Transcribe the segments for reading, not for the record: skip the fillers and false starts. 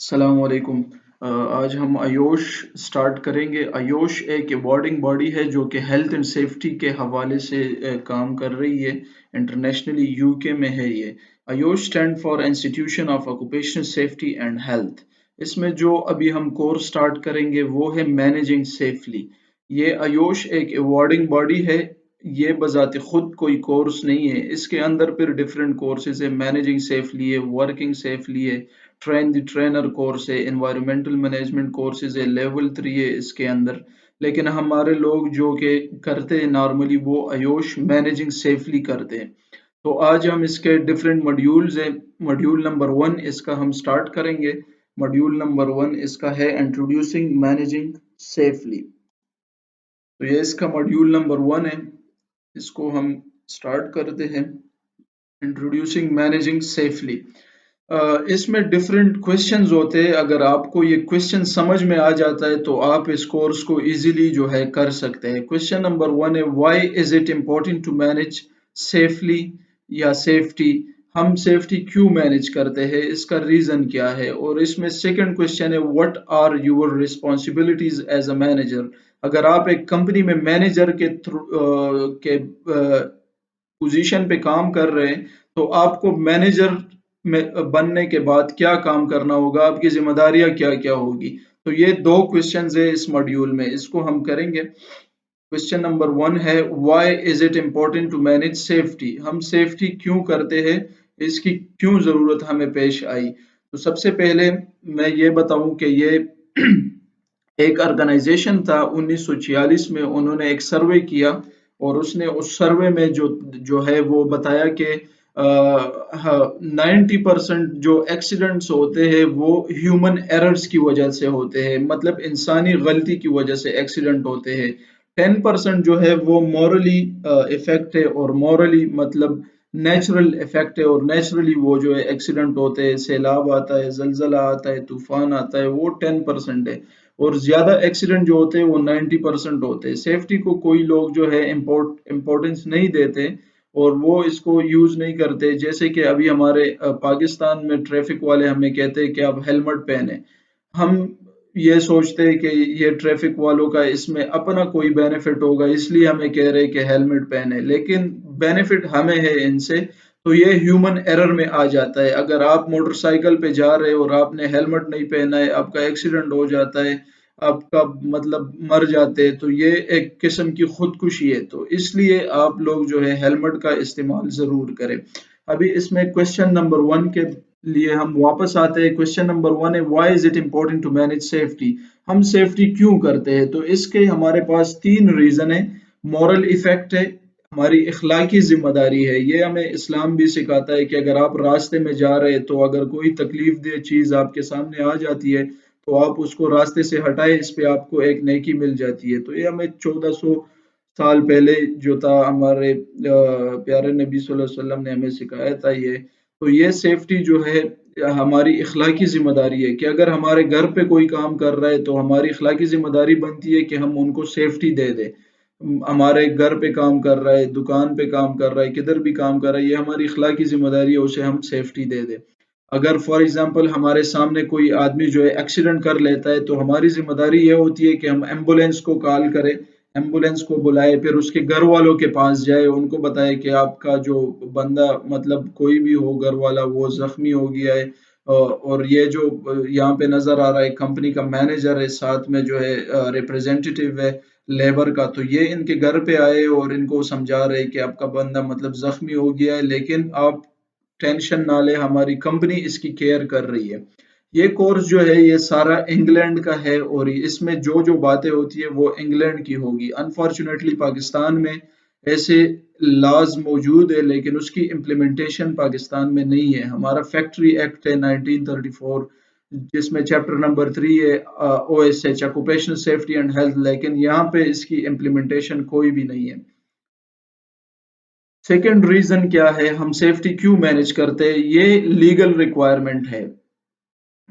السلام علیکم۔ آج ہم آیوش سٹارٹ کریں گے۔ آیوش ایک ایوارڈنگ باڈی ہے جو کہ ہیلتھ اینڈ سیفٹی کے حوالے سے کام کر رہی ہے۔ انٹرنیشنلی UK میں ہے یہ۔ IOSH stand for institution of occupational safety and health. اس میں جو ابھی ہم کورس سٹارٹ کریں گے وہ ہے مینیجنگ سیفلی۔ یہ آیوش ایک ایوارڈنگ باڈی ہے۔ یہ بذات خود کوئی کورس نہیں ہے، اس کے اندر پھر ڈفرینٹ کورسز ہے۔ مینیجنگ سیفلی ہے، ورکنگ سیفلی ہے، ٹرین دی ٹرینر کورس ہے، انوائرمنٹل مینجمنٹ کورسز ہے، لیول 3 ہے اس کے اندر۔ لیکن ہمارے لوگ جو کہ کرتے ہیں نارملی وہ آیوش مینیجنگ سیفلی کرتے ہیں۔ تو آج ہم اس کے ڈفرینٹ ماڈیولز ہیں۔ ماڈیول نمبر 1 اس کا ہم سٹارٹ کریں گے۔ ماڈیول نمبر 1 اس کا ہے انٹروڈیوسنگ مینیجنگ سیفلی۔ تو یہ اس کا ماڈیول نمبر 1 ہے، اس کو ہم سٹارٹ کرتے ہیں۔ Introducing managing safely. اس میں ڈفرینٹ کویشچنز ہوتے ہیں۔ اگر آپ کو یہ کویشچن سمجھ میں آ جاتا ہے تو آپ اس کورس کو ایزیلی جو ہے کر سکتے ہیں۔ کویشچن نمبر 1 ہے why is it important to manage safely یا سیفٹی۔ ہم سیفٹی کیوں مینیج کرتے ہیں، اس کا ریزن کیا ہے۔ اور اس میں سیکنڈ کویشچن ہے what are your responsibilities as a manager. اگر آپ ایک کمپنی میں مینیجر کے پوزیشن پہ کام کر رہے ہیں تو آپ کو مینیجر میں بننے کے بعد کیا کام کرنا ہوگا، آپ کی ذمہ داریاں کیا کیا ہوگی۔ تو یہ دو کویشچنز ہیں اس ماڈیول میں، اس کو ہم کریں گے۔ کویشچن نمبر 1 ہے why is it important to manage safety. ہم سیفٹی کیوں کرتے ہیں، اس کی کیوں ضرورت ہمیں پیش آئی۔ تو سب سے پہلے میں یہ بتاؤں کہ یہ ایک آرگنائزیشن تھا 1946 میں، انہوں نے ایک سروے کیا اور اس نے اس سروے میں جو ہے وہ بتایا کہ 90% جو ایکسیڈنٹس ہوتے ہیں وہ ہیومن ایررز کی وجہ سے ہوتے ہیں، مطلب انسانی غلطی کی وجہ سے ایکسیڈنٹ ہوتے ہیں۔ 10% جو ہے وہ مورلی افیکٹ ہے، اور مورلی مطلب نیچرل افیکٹ ہے، اور نیچرلی وہ جو ہے ایکسیڈنٹ ہوتے ہیں، سیلاب آتا ہے، زلزلہ آتا ہے، طوفان آتا ہے، وہ 10% ہے۔ اور زیادہ ایکسیڈنٹ جو ہوتے ہیں وہ 90% ہوتے ہیں۔ سیفٹی کو کوئی لوگ جو ہے امپورٹنس نہیں دیتے اور وہ اس کو یوز نہیں کرتے۔ جیسے کہ ابھی ہمارے پاکستان میں ٹریفک والے ہمیں کہتے ہیں کہ آپ ہیلمٹ پہنیں، ہم یہ سوچتے ہیں کہ یہ ٹریفک والوں کا اس میں اپنا کوئی بینیفٹ ہوگا اس لیے ہمیں کہہ رہے کہ ہیلمٹ پہنے، لیکن بینیفٹ ہمیں ہے ان سے۔ تو یہ ہیومن ایرر میں آ جاتا ہے۔ اگر آپ موٹر سائیکل پہ جا رہے اور آپ نے ہیلمٹ نہیں پہنا ہے، آپ کا ایکسیڈنٹ ہو جاتا ہے، آپ کا مطلب مر جاتے، تو یہ ایک قسم کی خودکشی ہے۔ تو اس لیے آپ لوگ جو ہے ہیلمٹ کا استعمال ضرور کریں۔ ابھی اس میں کویشچن نمبر 1 کے لیے ہم واپس آتے ہیں۔ کویشچن نمبر 1 ہے why is it important to manage safety. ہم سیفٹی کیوں کرتے ہیں، تو اس کے ہمارے پاس 3 ریزن ہیں۔ مورل ایفیکٹ ہے، ہماری اخلاقی ذمہ داری ہے۔ یہ ہمیں اسلام بھی سکھاتا ہے کہ اگر آپ راستے میں جا رہے تو اگر کوئی تکلیف دہ چیز آپ کے سامنے آ جاتی ہے تو آپ اس کو راستے سے ہٹائے، اس پہ آپ کو ایک نیکی مل جاتی ہے۔ تو یہ ہمیں 1400 سال پہلے جو تھا ہمارے پیارے نبی صلی اللہ علیہ وسلم نے ہمیں سکھایا تھا یہ۔ تو یہ سیفٹی جو ہے ہماری اخلاقی ذمہ داری ہے کہ اگر ہمارے گھر پہ کوئی کام کر رہا ہے تو ہماری اخلاقی ذمہ داری بنتی ہے کہ ہم ان کو سیفٹی دے دیں۔ ہمارے گھر پہ کام کر رہا ہے، دکان پہ کام کر رہا ہے، کدھر بھی کام کر رہا ہے، یہ ہماری اخلاقی ذمہ داری ہے، اسے ہم سیفٹی دے دیں۔ اگر فار ایگزامپل ہمارے سامنے کوئی آدمی جو ہے ایکسیڈنٹ کر لیتا ہے تو ہماری ذمہ داری یہ ہوتی ہے کہ ہم ایمبولینس کو کال کریں، ایمبولینس کو بلائے، پھر اس کے گھر والوں کے پاس جائے، ان کو بتائے کہ آپ کا جو بندہ مطلب کوئی بھی ہو گھر والا وہ زخمی ہو گیا ہے، اور یہ جو یہاں پہ نظر آ رہا ہے کمپنی کا مینیجر ہے، ساتھ میں جو ہے ریپریزنٹیٹیو ہے لیبر کا، تو یہ ان کے گھر پہ آئے اور ان کو سمجھا رہے کہ آپ کا بندہ مطلب زخمی ہو گیا ہے، لیکن آپ ٹینشن نہ لے، ہماری کمپنی اس کی کیئر کر رہی ہے۔ یہ کورس جو ہے یہ سارا انگلینڈ کا ہے، اور اس میں جو باتیں ہوتی ہے وہ انگلینڈ کی ہوگی۔ انفارچونیٹلی پاکستان میں ایسے لاز موجود ہے لیکن اس کی امپلیمنٹیشن پاکستان میں نہیں ہے۔ ہمارا فیکٹری ایکٹ ہے 1934 جس میں چیپٹر نمبر 3 ہے OSH occupational safety and health, لیکن یہاں پہ اس کی امپلیمنٹیشن کوئی بھی نہیں ہے۔ سیکنڈ ریزن کیا ہے ہم سیفٹی کیوں مینیج کرتے ہیں، یہ لیگل ریکوائرمنٹ ہے۔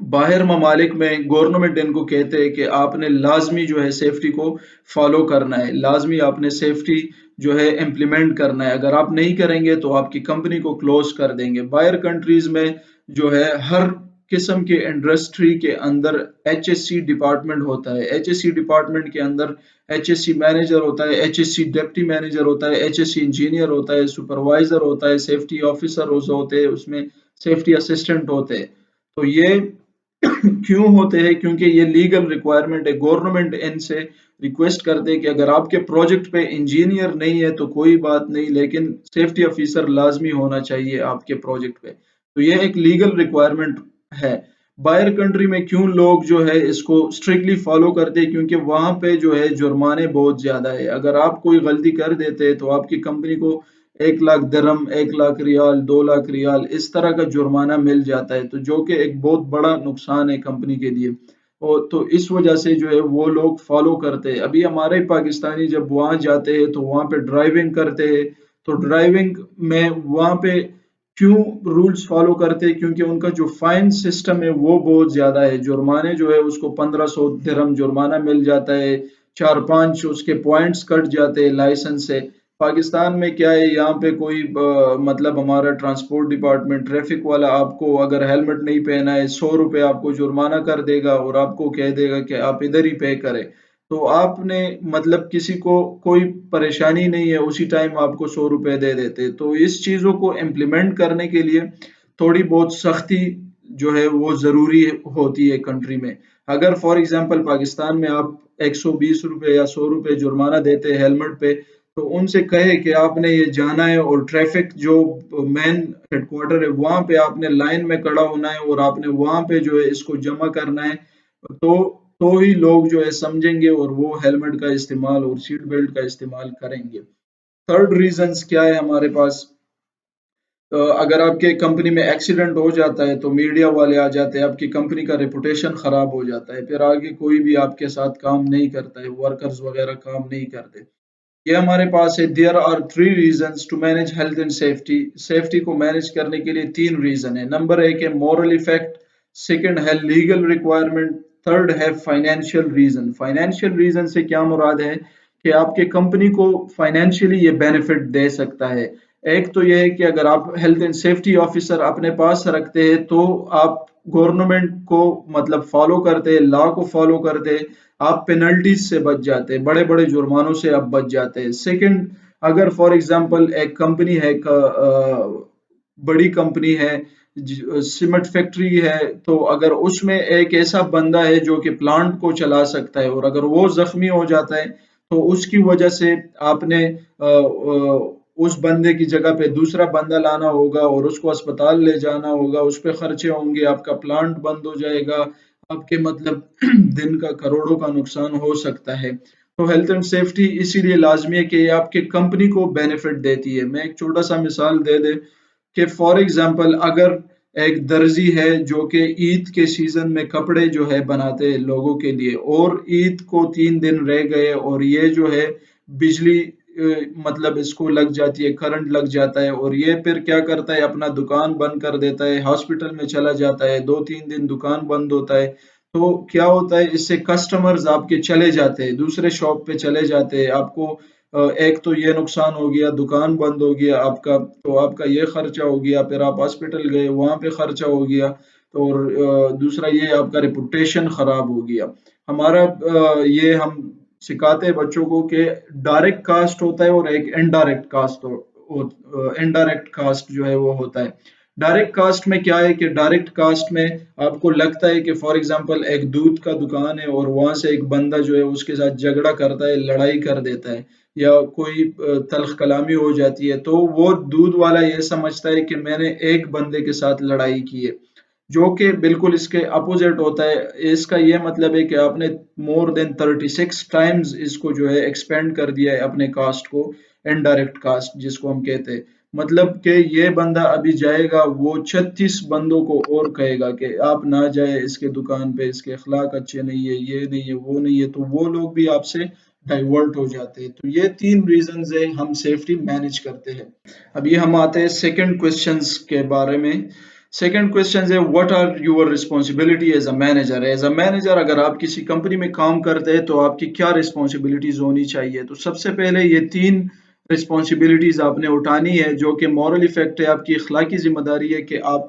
باہر ممالک میں گورنمنٹ ان کو کہتے ہیں کہ آپ نے لازمی جو ہے سیفٹی کو فالو کرنا ہے، لازمی آپ نے سیفٹی جو ہے امپلیمنٹ کرنا ہے، اگر آپ نہیں کریں گے تو آپ کی کمپنی کو کلوز کر دیں گے۔ باہر کنٹریز میں جو ہے ہر قسم کے انڈسٹری کے اندر ایچ ایس سی ڈپارٹمنٹ ہوتا ہے. ایچ ایس سی ڈپارٹمنٹ کے اندر ایچ ایس سی مینیجر ہوتا ہے, H S C deputy manager ہوتا ہے, ایچ ایس سی انجینئر ہوتا ہے, سپروائزر ہوتا ہے, سیفٹی آفیسر ہوتے ہیں, اس میں سیفٹی اسسٹنٹ ہوتے ہیں. تو یہ کیوں ہوتے ہیں؟ کیونکہ یہ لیگل ریکوائرمنٹ ہے. گورنمنٹ ان سے ریکویسٹ کرتے کہ اگر آپ کے پروجیکٹ پہ انجینئر نہیں ہے تو کوئی بات نہیں, لیکن سیفٹی آفیسر لازمی ہونا چاہیے آپ کے پروجیکٹ پہ. تو یہ ایک لیگل ریکوائرمنٹ ہے. باہر کنٹری میں کیوں لوگ جو ہے اس کو اسٹرکٹلی فالو کرتے ہیں؟ کیونکہ وہاں پہ جو ہے جرمانے بہت زیادہ ہے. اگر آپ کوئی غلطی کر دیتے تو آپ کی کمپنی کو 1 لاکھ درہم, 1 لاکھ ریال, 2 لاکھ ریال اس طرح کا جرمانہ مل جاتا ہے, تو جو کہ ایک بہت بڑا نقصان ہے کمپنی کے لیے. اور تو اس وجہ سے جو ہے وہ لوگ فالو کرتے ہیں. ابھی ہمارے پاکستانی جب وہاں جاتے ہیں تو وہاں پہ ڈرائیونگ کرتے ہیں, تو ڈرائیونگ میں وہاں پہ کیوں رولز فالو کرتے ہیں؟ کیونکہ ان کا جو فائن سسٹم ہے وہ بہت زیادہ ہے. جرمانے جو ہے اس کو 1500 درہم جرمانہ مل جاتا ہے, 4-5 اس کے پوائنٹس کٹ جاتے ہیں لائسنس سے. پاکستان میں کیا ہے, یہاں پہ کوئی مطلب ہمارا ٹرانسپورٹ ڈپارٹمنٹ ٹریفک والا آپ کو اگر ہیلمٹ نہیں پہنا ہے 100 روپے آپ کو جرمانہ کر دے گا اور آپ کو کہہ دے گا کہ آپ ادھر ہی پے کریں. تو آپ نے مطلب کسی کو کوئی پریشانی نہیں ہے, اسی ٹائم آپ کو 100 روپے دے دیتے. تو اس چیزوں کو امپلیمنٹ کرنے کے لیے تھوڑی بہت سختی جو ہے وہ ضروری ہوتی ہے کنٹری میں. اگر فار ایگزامپل پاکستان میں آپ 120 روپے یا 100 روپے جرمانہ دیتے ہیلمٹ پہ, تو ان سے کہے کہ آپ نے یہ جانا ہے اور ٹریفک جو مین ہیڈ کوارٹر ہے وہاں پہ آپ نے لائن میں کھڑا ہونا ہے اور آپ نے وہاں پہ جو ہے اس کو جمع کرنا ہے, تو ہی لوگ جو ہے سمجھیں گے اور وہ ہیلمٹ کا استعمال اور سیٹ بیلٹ کا استعمال کریں گے. تھرڈ ریزنز کیا ہے ہمارے پاس؟ اگر آپ کے کمپنی میں ایکسیڈنٹ ہو جاتا ہے تو میڈیا والے آ جاتے ہیں, آپ کی کمپنی کا ریپوٹیشن خراب ہو جاتا ہے, پھر آگے کوئی بھی آپ کے ساتھ کام نہیں کرتا ہے, ورکرز وغیرہ کام نہیں کرتے. یہ ہمارے پاس ہے. There are 3 reasons to manage health and safety. Safety کو مینج کرنے کے لیے 3 ریزن ہے. نمبر 1 ہے مورل ایفیکٹ, سیکنڈ ہے لیگل ریکوائرمنٹ, تھرڈ ہے فائنینشیل ریزن. فائنینشیل ریزن سے کیا مراد ہے کہ آپ کے کمپنی کو فائنینشیلی یہ بینیفٹ دے سکتا ہے. ایک تو یہ ہے کہ اگر آپ ہیلتھ اینڈ سیفٹی آفیسر اپنے پاس رکھتے ہیں تو آپ گورنمنٹ کو مطلب فالو کرتے, لا کو فالو کرتے, آپ پینلٹیز سے بچ جاتے, بڑے بڑے جرمانوں سے آپ بچ جاتے ہیں. سیکنڈ, اگر فار ایگزامپل ایک کمپنی ہے, بڑی کمپنی ہے, سیمنٹ فیکٹری ہے, تو اگر اس میں ایک ایسا بندہ ہے جو کہ پلانٹ کو چلا سکتا ہے اور اگر وہ زخمی ہو جاتا ہے تو اس کی وجہ سے آپ نے اس بندے کی جگہ پہ دوسرا بندہ لانا ہوگا اور اس کو اسپتال لے جانا ہوگا, اس پہ خرچے ہوں گے, آپ کا پلانٹ بند ہو جائے گا, آپ کے مطلب دن کا کروڑوں کا نقصان ہو سکتا ہے. تو ہیلتھ اینڈ سیفٹی اسی لیے لازمی ہے کہ یہ آپ کے کمپنی کو بینیفٹ دیتی ہے. میں ایک چھوٹا سا مثال دے دے کہ فار ایگزامپل اگر ایک درزی ہے جو کہ عید کے سیزن میں کپڑے جو ہے بناتے ہیں لوگوں کے لیے, اور عید کو 3 دن رہ گئے اور یہ جو ہے بجلی مطلب اس کو لگ جاتی ہے, کرنٹ لگ جاتا ہے, اور یہ پھر کیا کرتا ہے اپنا دکان بند کر دیتا ہے, ہاسپٹل میں چلا جاتا ہے, 2-3 دن دکان بند ہوتا ہے. تو کیا ہوتا ہے اس سے کسٹمرز آپ کے چلے جاتے ہیں, دوسرے شاپ پہ چلے جاتے ہیں. آپ کو ایک تو یہ نقصان ہو گیا, دکان بند ہو گیا آپ کا, تو آپ کا یہ خرچہ ہو گیا, پھر آپ ہاسپٹل گئے وہاں پہ خرچہ ہو گیا, اور دوسرا یہ آپ کا ریپوٹیشن خراب ہو گیا. ہمارا یہ ہم سکھاتے ہیں بچوں کو کہ ڈائریکٹ کاسٹ ہوتا ہے اور ایک انڈائریکٹ کاسٹ, انڈائریکٹ کاسٹ جو ہے وہ ہوتا ہے. ڈائریکٹ کاسٹ میں کیا ہے کہ ڈائریکٹ کاسٹ میں آپ کو لگتا ہے کہ فار ایگزامپل ایک دودھ کا دکان ہے اور وہاں سے ایک بندہ جو ہے اس کے ساتھ جھگڑا کرتا ہے, لڑائی کر دیتا ہے, یا کوئی تلخ کلامی ہو جاتی ہے, تو وہ دودھ والا یہ سمجھتا ہے کہ میں نے ایک بندے کے ساتھ لڑائی کی ہے, جو کہ بالکل اس کے اپوزٹ ہوتا ہے. اس کا یہ مطلب ہے کہ آپ نے مور دین 36 ٹائمز اس کو جو ہے ایکسپینڈ کر دیا ہے اپنے کاسٹ کو, انڈائریکٹ کاسٹ جس کو ہم کہتے ہیں. مطلب کہ یہ بندہ ابھی جائے گا, وہ 36 بندوں کو اور کہے گا کہ آپ نہ جائے اس کے دکان پہ, اس کے اخلاق اچھے نہیں ہے, یہ نہیں ہے, وہ نہیں ہے, تو وہ لوگ بھی آپ سے ڈائیورٹ ہو جاتے ہیں. تو یہ 3 ریزنز ہیں ہم سیفٹی مینج کرتے ہیں. اب یہ ہم آتے ہیں سیکنڈ کوشچنز کے بارے میں. سیکنڈ کوشچن ہے what are your responsibility as a manager. As a manager اگر آپ کسی کمپنی میں کام کرتے ہیں تو آپ کی کیا ریسپانسبلٹیز ہونی چاہیے؟ تو سب سے پہلے یہ 3 ریسپانسبلٹیز آپ نے اٹھانی ہے جو کہ مورل ایفیکٹ ہے, آپ کی اخلاقی ذمہ داری ہے کہ آپ